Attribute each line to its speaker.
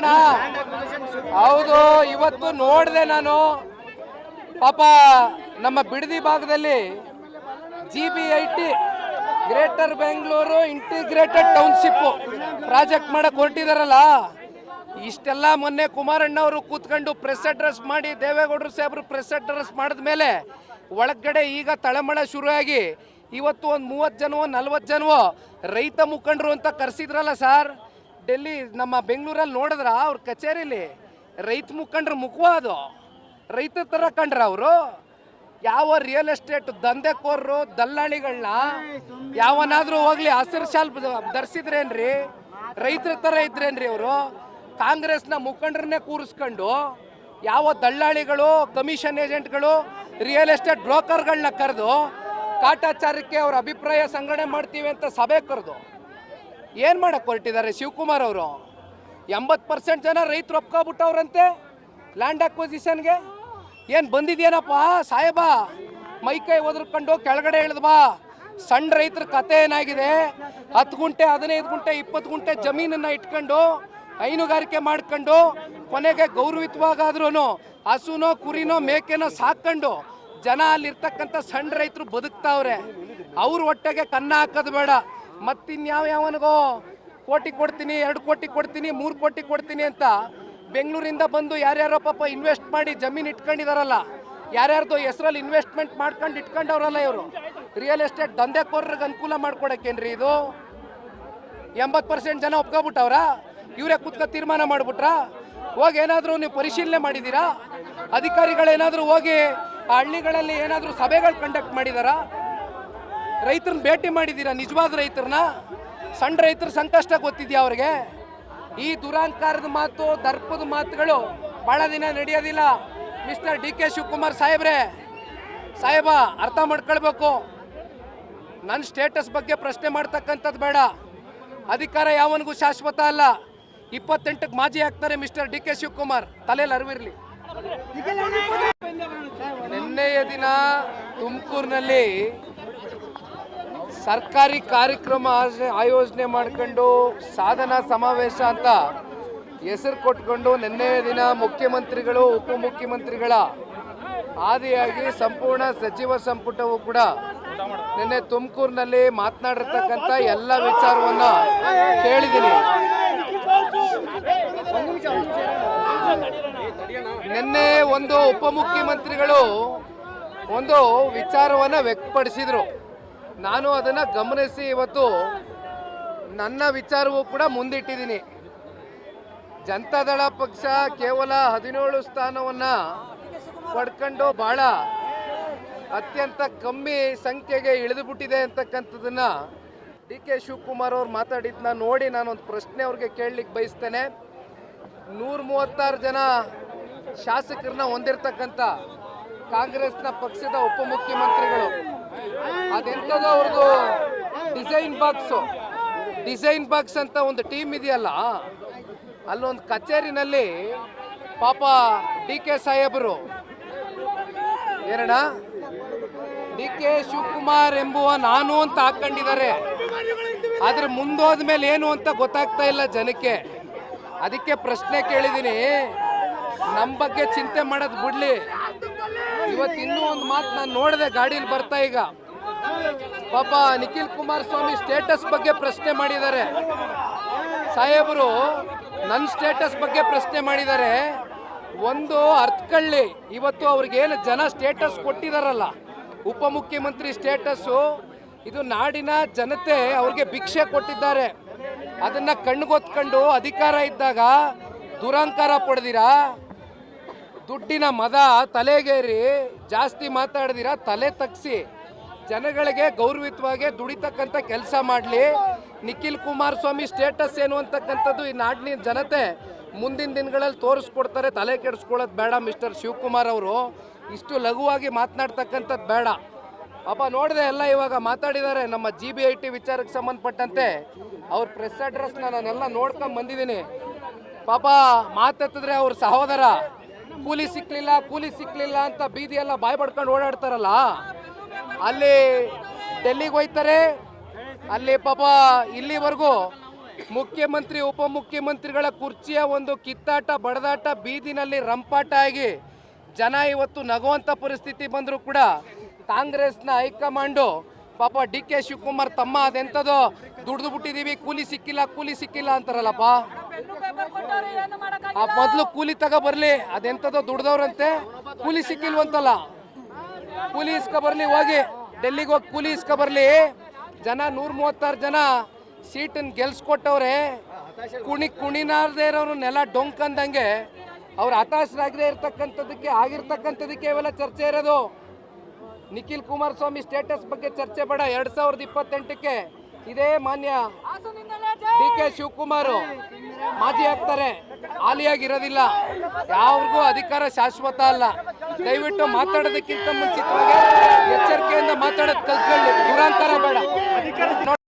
Speaker 1: ನೋಡೋಣ. ಹೌದು, ಇವತ್ತು ನೋಡಿದೆ ನಾನು. ಪಾಪ ನಮ್ಮ ಬಿಡದಿ ಭಾಗದಲ್ಲಿ GBIT greater Bengaluru integrated township project ಮಾಡಕ್ಕೆ ಹೊರಟಿದಾರಲ್ಲ, ಇಷ್ಟೆಲ್ಲ ಮೊನ್ನೆ ಕುಮಾರಣ್ಣ ಅವರು ಕೂತ್ಕೊಂಡು ಪ್ರೆಸ್ ಅಡ್ರೆಸ್ ಮಾಡಿ, ದೇವೇಗೌಡರು ಸಾಹೇಬರು ಪ್ರೆಸ್ ಅಡ್ರೆಸ್ ಮಾಡಿದ ಮೇಲೆ ಒಳಗಡೆ ಈಗ ತಳಮಳ ಶುರುವಾಗಿ ಇವತ್ತು ಒಂದು 30 ಜನವೋ 40 ಜನವೋ ರೈತ ಮುಖಂಡರು ಅಂತ ಕರೆಸಿದ್ರಲ್ಲ ಸರ್. ಡೆಲ್ಲಿ ನಮ್ಮ ಬೆಂಗಳೂರಲ್ಲಿ ನೋಡಿದ್ರ ಅವ್ರ ಕಚೇರಿಲಿ ರೈತ ಮುಖಂಡ್ರ ಮುಖವಾದು ರೈತ ಥರ ಕಂಡ್ರ ಅವರು. ಯಾವ ರಿಯಲ್ ಎಸ್ಟೇಟ್ ದಂಧೆಕೋರರು ದಲ್ಲಾಳಿಗಳನ್ನ ಯಾವನಾದ್ರೂ ಹೋಗ್ಲಿ ಹಸಿರು ಶಾಲ್ ಧರಿಸಿದ್ರೇನ್ರಿ? ರೈತರ ಥರ ಇದ್ರೇನ್ರಿ ಅವರು? ಕಾಂಗ್ರೆಸ್ನ ಮುಖಂಡರನ್ನೇ ಕೂರಿಸ್ಕೊಂಡು ಯಾವ ದಲ್ಲಾಳಿಗಳು, ಕಮಿಷನ್ ಏಜೆಂಟ್ಗಳು, ರಿಯಲ್ ಎಸ್ಟೇಟ್ ಬ್ರೋಕರ್ಗಳನ್ನ ಕರೆದು ಕಾಟಾಚಾರಕ್ಕೆ ಅವ್ರ ಅಭಿಪ್ರಾಯ ಸಂಗ್ರಹಣೆ ಮಾಡ್ತೀವಿ ಅಂತ ಸಭೆ ಕರೆದು ಏನು ಮಾಡಕ್ಕೆ ಹೊರಟಿದ್ದಾರೆ ಶಿವಕುಮಾರ್ ಅವರು? 80% ಜನ ರೈತರು ಒಪ್ಕೊಬಿಟ್ಟವ್ರಂತೆ ಲ್ಯಾಂಡ್ ಅಕ್ವಿಸಿಷನ್ಗೆ. ಏನು ಬಂದಿದ್ಯೇನಪ್ಪ ಸಾಹೇಬ? ಮೈಕೈ ಒದರ್ಕೊಂಡು ಕೆಳಗಡೆ ಇಳಿದ್ಬಾ. ಸಣ್ಣ ರೈತರ ಕತೆ ಏನಾಗಿದೆ? 10 ಗುಂಟೆ 15 ಗುಂಟೆ 20 ಗುಂಟೆ ಜಮೀನನ್ನು ಇಟ್ಕೊಂಡು ಹೈನುಗಾರಿಕೆ ಮಾಡ್ಕೊಂಡು ಕೊನೆಗೆ ಗೌರವಿತವಾಗಾದ್ರೂ ಹಸುನೋ ಕುರಿನೋ ಮೇಕೆನೋ ಸಾಕೊಂಡು ಜನ ಅಲ್ಲಿರ್ತಕ್ಕಂಥ ಸಣ್ಣ ರೈತರು ಬದುಕ್ತಾವ್ರೆ. ಅವ್ರ ಹೊಟ್ಟೆಗೆ ಕನ್ನ ಹಾಕೋದು ಬೇಡ. ಮತ್ತಿನ್ಯಾವನಿಗೋ ಕೋಟಿ ಕೊಡ್ತೀನಿ, 2 ಕೋಟಿ ಕೊಡ್ತೀನಿ, 3 ಕೋಟಿ ಕೊಡ್ತೀನಿ ಅಂತ ಬೆಂಗಳೂರಿಂದ ಬಂದು ಯಾರ್ಯಾರೋ ಪಾಪ ಇನ್ವೆಸ್ಟ್ ಮಾಡಿ ಜಮೀನು ಇಟ್ಕೊಂಡಿದಾರಲ್ಲ, ಯಾರ್ಯಾರ್ದು ಹೆಸರಲ್ಲಿ ಇನ್ವೆಸ್ಟ್ಮೆಂಟ್ ಮಾಡ್ಕೊಂಡು ಇಟ್ಕೊಂಡವ್ರಲ್ಲ ಇವರು. ರಿಯಲ್ ಎಸ್ಟೇಟ್ ದಂಧೆಕೋರರಿಗೆ ಅನುಕೂಲ ಮಾಡ್ಕೊಡಕ್ಕೇನ್ರಿ ಇದು? 80% ಜನ ಒಪ್ಕೊಬಿಟ್ಟವ್ರ? ಇವರೇ ಕೂತ್ಕೊ ತೀರ್ಮಾನ ಮಾಡಿಬಿಟ್ರಾ? ಹೋಗಿ ಏನಾದರೂ ನೀವು ಪರಿಶೀಲನೆ ಮಾಡಿದ್ದೀರಾ? ಅಧಿಕಾರಿಗಳೇನಾದರೂ ಹೋಗಿ ಆ ಹಳ್ಳಿಗಳಲ್ಲಿ ಏನಾದರೂ ಸಭೆಗಳು ಕಂಡಕ್ಟ್ ಮಾಡಿದಾರಾ? ರೈತರನ್ನ ಭೇಟಿ ಮಾಡಿದ್ದೀರಾ? ನಿಜವಾದ ರೈತರನ್ನ? ಸಣ್ಣ ರೈತರ ಸಂಕಷ್ಟ ಗೊತ್ತಿದೆಯಾ ಅವ್ರಿಗೆ? ಈ ದುರಾಂಕಾರದ ಮಾತು, ದರ್ಪದ ಮಾತುಗಳು ಭಾಳ ದಿನ ನಡೆಯೋದಿಲ್ಲ. ಮಿಸ್ಟರ್ DK ಶಿವಕುಮಾರ್ ಸಾಹೇಬ ಅರ್ಥ ಮಾಡ್ಕೊಳ್ಬೇಕು. ನನ್ನ ಸ್ಟೇಟಸ್ ಬಗ್ಗೆ ಪ್ರಶ್ನೆ ಮಾಡ್ತಕ್ಕಂಥದ್ದು ಬೇಡ. ಅಧಿಕಾರ ಯಾವನಿಗೂ ಶಾಶ್ವತ ಅಲ್ಲ. 28ಕ್ಕೆ ಮಾಜಿ ಆಗ್ತಾರೆ ಮಿಸ್ಟರ್ DK ಶಿವಕುಮಾರ್, ತಲೆಯಲ್ಲಿ ಅರಿವಿರಲಿ. ನಿನ್ನೆಯ ದಿನ ತುಮಕೂರಿನಲ್ಲಿ ಸರ್ಕಾರಿ ಕಾರ್ಯಕ್ರಮ ಆಯೋಜನೆ ಮಾಡ್ಕೊಂಡು ಸಾಧನಾ ಸಮಾವೇಶ ಅಂತ ಹೆಸರು ಕೊಟ್ಕೊಂಡು ನಿನ್ನೆಯ ದಿನ ಮುಖ್ಯಮಂತ್ರಿಗಳು, ಉಪಮುಖ್ಯಮಂತ್ರಿಗಳ ಆದಿಯಾಗಿ ಸಂಪೂರ್ಣ ಸಚಿವ ಸಂಪುಟವು ಕೂಡ ನಿನ್ನೆ ತುಮಕೂರಿನಲ್ಲಿ ಮಾತನಾಡಿರ್ತಕ್ಕಂಥ ಎಲ್ಲ ವಿಚಾರವನ್ನ ಕೇಳಿದ್ದೀನಿ. ನಿನ್ನೆ ಒಂದು ಉಪಮುಖ್ಯಮಂತ್ರಿಗಳು ಒಂದು ವಿಚಾರವನ್ನು ವ್ಯಕ್ತಪಡಿಸಿದರು. ನಾನು ಅದನ್ನು ಗಮನಿಸಿ ಇವತ್ತು ನನ್ನ ವಿಚಾರವೂ ಕೂಡ ಮುಂದಿಟ್ಟಿದ್ದೀನಿ. ಜನತಾದಳ ಪಕ್ಷ ಕೇವಲ 17 ಸ್ಥಾನವನ್ನು ಪಡ್ಕೊಂಡು ಭಾಳ ಅತ್ಯಂತ ಕಮ್ಮಿ ಸಂಖ್ಯೆಗೆ ಇಳಿದುಬಿಟ್ಟಿದೆ ಅಂತಕ್ಕಂಥದ್ದನ್ನ DK ಶಿವಕುಮಾರ್ ಅವ್ರು ಮಾತಾಡಿದ್ದನ್ನ ನೋಡಿ ನಾನೊಂದು ಪ್ರಶ್ನೆ ಅವ್ರಿಗೆ ಕೇಳಲಿಕ್ಕೆ ಬಯಸ್ತೇನೆ. 136 ಜನ ಶಾಸಕರನ್ನ ಹೊಂದಿರತಕ್ಕಂಥ ಕಾಂಗ್ರೆಸ್ನ ಪಕ್ಷದ ಉಪಮುಖ್ಯಮಂತ್ರಿಗಳು, ಅದೆಂಥದ್ದು ಅವ್ರದ್ದು ಡಿಸೈನ್ ಬಾಕ್ಸ್ ಅಂತ ಒಂದು ಟೀಮ್ ಇದೆಯಲ್ಲ, ಅಲ್ಲೊಂದು ಕಚೇರಿನಲ್ಲಿ ಪಾಪ DK ಸಾಹೇಬರು ಏನಣ್ಣ DK ಶಿವಕುಮಾರ್ ಎಂಬುವ ನಾನು ಅಂತ ಹಾಕೊಂಡಿದ್ದಾರೆ. ಆದ್ರೆ ಮುಂದೋದ ಮೇಲೆ ಏನು ಅಂತ ಗೊತ್ತಾಗ್ತಾ ಇಲ್ಲ ಜನಕ್ಕೆ. ಅದಕ್ಕೆ ಪ್ರಶ್ನೆ ಕೇಳಿದ್ದೀನಿ, ನಮ್ಮ ಬಗ್ಗೆ ಚಿಂತೆ ಮಾಡೋದು ಬಿಡ್ಲಿ. ಇವತ್ತು ಇನ್ನೂ ಒಂದು ಮಾತು ನಾನು ನೋಡಿದೆ ಗಾಡೀಲಿ ಬರ್ತಾ, ಈಗ ಪಾಪ ನಿಖಿಲ್ ಕುಮಾರಸ್ವಾಮಿ ಸ್ಟೇಟಸ್ ಬಗ್ಗೆ ಪ್ರಶ್ನೆ ಮಾಡಿದ್ದಾರೆ. ಸಾಹೇಬರು ನನ್ನ ಸ್ಟೇಟಸ್ ಬಗ್ಗೆ ಪ್ರಶ್ನೆ ಮಾಡಿದ್ದಾರೆ. ಒಂದು ಅರ್ಥಕೊಳ್ಳಿ, ಇವತ್ತು ಅವ್ರಿಗೇನು ಜನ ಸ್ಟೇಟಸ್ ಕೊಟ್ಟಿದಾರಲ್ಲ, ಉಪಮುಖ್ಯಮಂತ್ರಿ ಸ್ಟೇಟಸ್ಸು, ಇದು ನಾಡಿನ ಜನತೆ ಅವ್ರಿಗೆ ಭಿಕ್ಷೆ ಕೊಟ್ಟಿದ್ದಾರೆ. ಅದನ್ನು ಕಣ್ಗೊತ್ಕೊಂಡು ಅಧಿಕಾರ ಇದ್ದಾಗ ದುರಂಕಾರ ಪಡೆದಿರಾ, ದುಡ್ಡಿನ ಮದ ತಲೆಗೇರಿ ಜಾಸ್ತಿ ಮಾತಾಡ್ದಿರಾ, ತಲೆ ತಗ್ಸಿ ಜನಗಳಿಗೆ ಗೌರವಿತವಾಗಿ ದುಡಿತಕ್ಕಂಥ ಕೆಲಸ ಮಾಡಲಿ. ನಿಖಿಲ್ ಕುಮಾರಸ್ವಾಮಿ ಸ್ಟೇಟಸ್ ಏನು ಅಂತಕ್ಕಂಥದ್ದು ಈ ನಾಡಿನ ಜನತೆ ಮುಂದಿನ ದಿನಗಳಲ್ಲಿ ತೋರಿಸ್ಕೊಡ್ತಾರೆ. ತಲೆ ಕೆಡಿಸ್ಕೊಳ್ಳೋದು ಬೇಡ. ಮಿಸ್ಟರ್ ಶಿವಕುಮಾರ್ ಅವರು ಇಷ್ಟು ಲಘುವಾಗಿ ಮಾತನಾಡ್ತಕ್ಕಂಥದ್ದು ಬೇಡ. ಪಾಪ ನೋಡಿದೆ ಎಲ್ಲ ಇವಾಗ ಮಾತಾಡಿದ್ದಾರೆ ನಮ್ಮ GBIT ವಿಚಾರಕ್ಕೆ ಸಂಬಂಧಪಟ್ಟಂತೆ. ಅವ್ರ ಪ್ರೆಸ್ ಅಡ್ರೆಸ್ನ ನಾನೆಲ್ಲ ನೋಡ್ಕೊಂಡು ಬಂದಿದ್ದೀನಿ. ಪಾಪ ಮಾತೆತ್ತಿದ್ರೆ ಅವ್ರ ಸಹೋದರ ಕೂಲಿ ಸಿಕ್ಕಲಿಲ್ಲ ಅಂತ ಬೀದಿಯೆಲ್ಲ ಬಾಯಿ ಪಡ್ಕೊಂಡು ಓಡಾಡ್ತಾರಲ್ಲ, ಅಲ್ಲಿ ಡೆಲ್ಲಿಗೆ ಹೋಯ್ತಾರೆ. ಅಲ್ಲಿ ಪಾಪ ಇಲ್ಲಿವರೆಗೂ ಮುಖ್ಯಮಂತ್ರಿ ಉಪಮುಖ್ಯಮಂತ್ರಿಗಳ ಕುರ್ಚಿಯ ಒಂದು ಕಿತ್ತಾಟ ಬಡದಾಟ ಬೀದಿನಲ್ಲಿ ರಂಪಾಟ ಆಗಿ ಜನ ಇವತ್ತು ನಗುವಂಥ ಪರಿಸ್ಥಿತಿ ಬಂದರೂ ಕೂಡ ಕಾಂಗ್ರೆಸ್ನ ಹೈಕಮಾಂಡು ಪಾಪ ಡಿ ಕೆ ಶಿವಕುಮಾರ್ ತಮ್ಮ ಅದೆಂಥದೋ ದುಡ್ದು ಬಿಟ್ಟಿದ್ದೀವಿ ಕೂಲಿ ಸಿಕ್ಕಿಲ್ಲ ಅಂತಾರಲ್ಲಪ್ಪ. ಆ ಮೊದಲು ಕೂಲಿ ತಗೋ ಬರಲಿ, ಅದೆಂಥದೋ ದುಡ್ದವ್ರಂತೆ ಕೂಲಿ ಸಿಕ್ಕಿಲ್ವಂತಲ್ಲ, ಕೂಲಿ ಇಸ್ಕೊ ಬರಲಿ, ಹೋಗಿ ಡೆಲ್ಲಿಗೆ ಹೋಗಿ ಕೂಲಿ ಇಸ್ಕೊ ಬರಲಿ. ಜನ 136 ಜನ ಸೀಟನ್ನು ಗೆಲ್ಸ್ಕೊಟ್ಟವ್ರೆ. ಕುಣಿನಾರದೇ ಇರೋರು ನೆಲ ಡೊಂಕಂದಂಗೆ ಅವ್ರು ಹತಾಶರಾಗದೇ ಆಗಿರ್ತಕ್ಕಂಥದ್ದಕ್ಕೆ ಇವೆಲ್ಲ ಚರ್ಚೆ ಇರೋದು. ನಿಖಿಲ್ ಕುಮಾರಸ್ವಾಮಿ ಸ್ಟೇಟಸ್ ಬಗ್ಗೆ ಚರ್ಚೆ ಬೇಡ. 2028ಕ್ಕೆ ಇದೇ ಮಾನ್ಯ ಡಿ ಕೆ ಶಿವಕುಮಾರ್ ಮಾಜಿ ಆಗ್ತಾರೆ, ಹಾಲಿಯಾಗಿರೋದಿಲ್ಲ. ಯಾವ್ರಿಗೂ ಅಧಿಕಾರ ಶಾಶ್ವತ ಅಲ್ಲ. ದಯವಿಟ್ಟು ಮಾತಾಡೋದಕ್ಕಿಂತ ಮುಂಚಿತವಾಗಿ ಎಚ್ಚರಿಕೆಯಿಂದ ಮಾತಾಡೋದು ಕಲ್ತ್ಕೊಳ್ಳಿ, ದುರಾಂತರ ಬೇಡ.